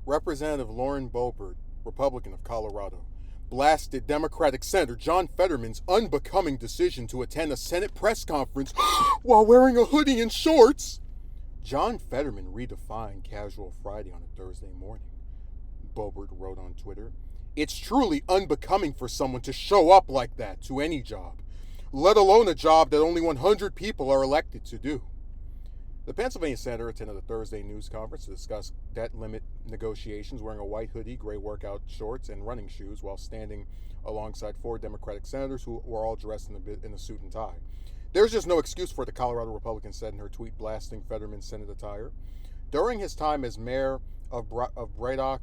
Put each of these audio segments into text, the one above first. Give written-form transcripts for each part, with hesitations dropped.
Representative Lauren Boebert, Republican of Colorado, blasted Democratic Senator John Fetterman's unbecoming decision to attend a Senate press conference while wearing a hoodie and shorts. John Fetterman redefined casual Friday on a Thursday morning, Boebert wrote on Twitter. It's truly unbecoming for someone to show up like that to any job, let alone a job that only 100 people are elected to do. The Pennsylvania senator attended a Thursday news conference to discuss debt limit negotiations wearing a white hoodie, gray workout shorts, and running shoes while standing alongside four Democratic senators who were all dressed in a suit and tie. There's just no excuse for it, the Colorado Republican said in her tweet blasting Fetterman's Senate attire. During his time as mayor of Braddock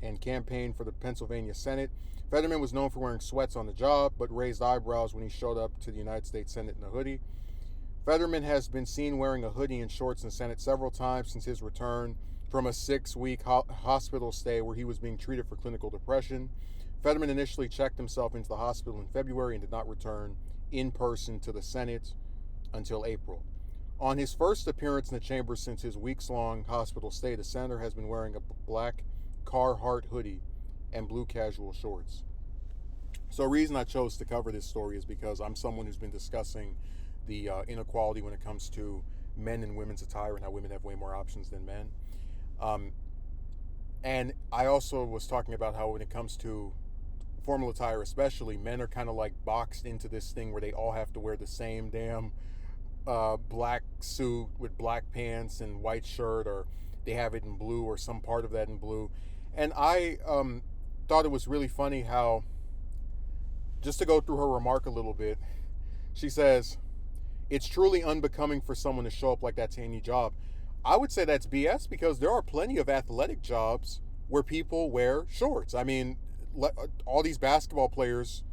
and campaigned for the Pennsylvania Senate, Fetterman was known for wearing sweats on the job, but raised eyebrows when he showed up to the United States Senate in a hoodie. Fetterman has been seen wearing a hoodie and shorts in the Senate several times since his return from a 6-week hospital stay where he was being treated for clinical depression. Fetterman initially checked himself into the hospital in February and did not return in person to the Senate until April. On his first appearance in the chamber since his weeks-long hospital stay, the senator has been wearing a black Carhartt hoodie and blue casual shorts. So the reason I chose to cover this story is because I'm someone who's been discussing the inequality when it comes to men and women's attire and how women have way more options than men. And I also was talking about how when it comes to formal attire especially, men are kind of like boxed into this thing where they all have to wear the same damn black suit with black pants and white shirt, or they have it in blue or some part of that in blue. And I thought it was really funny how, just to go through her remark a little bit, she says, it's truly unbecoming for someone to show up like that to any job. I would say that's BS because there are plenty of athletic jobs where people wear shorts. I mean, all these basketball players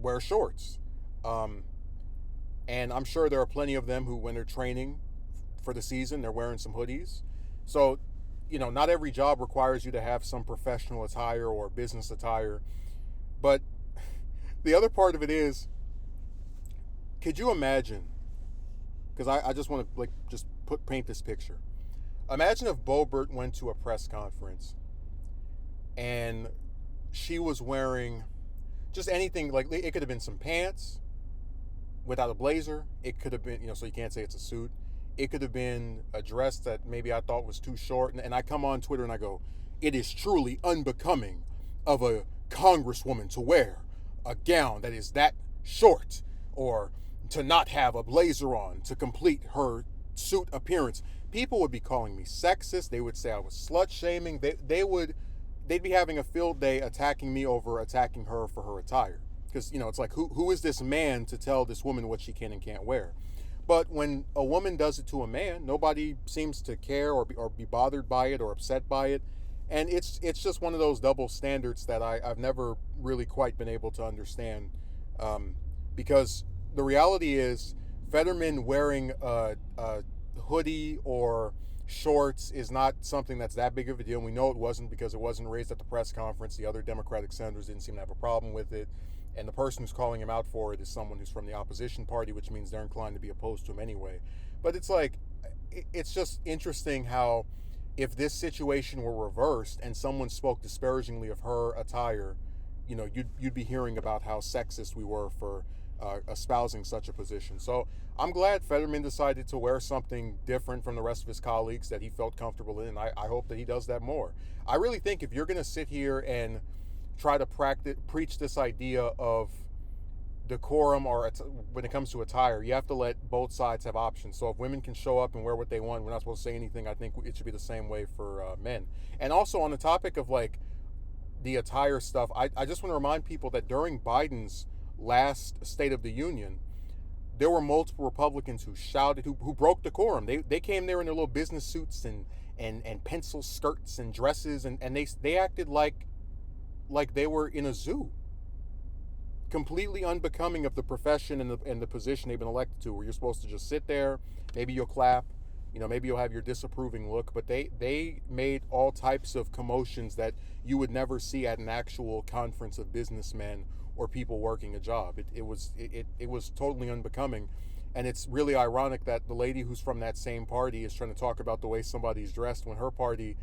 wear shorts. And I'm sure there are plenty of them who, when they're training for the season, they're wearing some hoodies. So, not every job requires you to have some professional attire or business attire. But the other part of it is, could you imagine, because I just want to paint this picture. Imagine if Boebert went to a press conference and she was wearing just anything, like it could have been some pants without a blazer. It could have been, so you can't say it's a suit. It could have been a dress that maybe I thought was too short. And I come on Twitter and I go, it is truly unbecoming of a congresswoman to wear a gown that is that short, or to not have a blazer on to complete her suit appearance. People would be calling me sexist. They would say I was slut shaming. They'd be having a field day attacking me over attacking her for her attire. Because, it's like, who is this man to tell this woman what she can and can't wear? But when a woman does it to a man, nobody seems to care or be bothered by it or upset by it. And it's just one of those double standards that I've never really quite been able to understand. Because the reality is, Fetterman wearing a hoodie or shorts is not something that's that big of a deal. We know it wasn't because it wasn't raised at the press conference. The other Democratic senators didn't seem to have a problem with it. And the person who's calling him out for it is someone who's from the opposition party, which means they're inclined to be opposed to him anyway. But it's like, it's just interesting how if this situation were reversed and someone spoke disparagingly of her attire, you'd be hearing about how sexist we were for espousing such a position. So I'm glad Fetterman decided to wear something different from the rest of his colleagues that he felt comfortable in, and I hope that he does that more. I really think if you're going to sit here and try to preach this idea of decorum or when it comes to attire, you have to let both sides have options. So if women can show up and wear what they want, we're not supposed to say anything. I think it should be the same way for men. And also on the topic of the attire stuff, I just want to remind people that during Biden's last State of the Union, there were multiple Republicans who shouted, who broke decorum. They came there in their little business suits and pencil skirts and dresses, and they acted like they were in a zoo. Completely unbecoming of the profession and the position they've been elected to, where you're supposed to just sit there, maybe you'll clap, maybe you'll have your disapproving look, but they made all types of commotions that you would never see at an actual conference of businessmen or people working a job. It was totally unbecoming. And it's really ironic that the lady who's from that same party is trying to talk about the way somebody's dressed when her party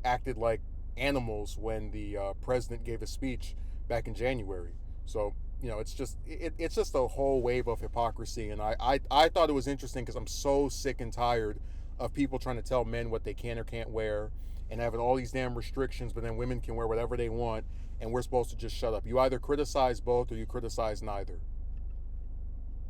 acted like animals when the president gave a speech back in January. So it's just a whole wave of hypocrisy, and I thought it was interesting because I'm so sick and tired of people trying to tell men what they can or can't wear and having all these damn restrictions, but then women can wear whatever they want, and we're supposed to just shut up. You either criticize both or you criticize neither.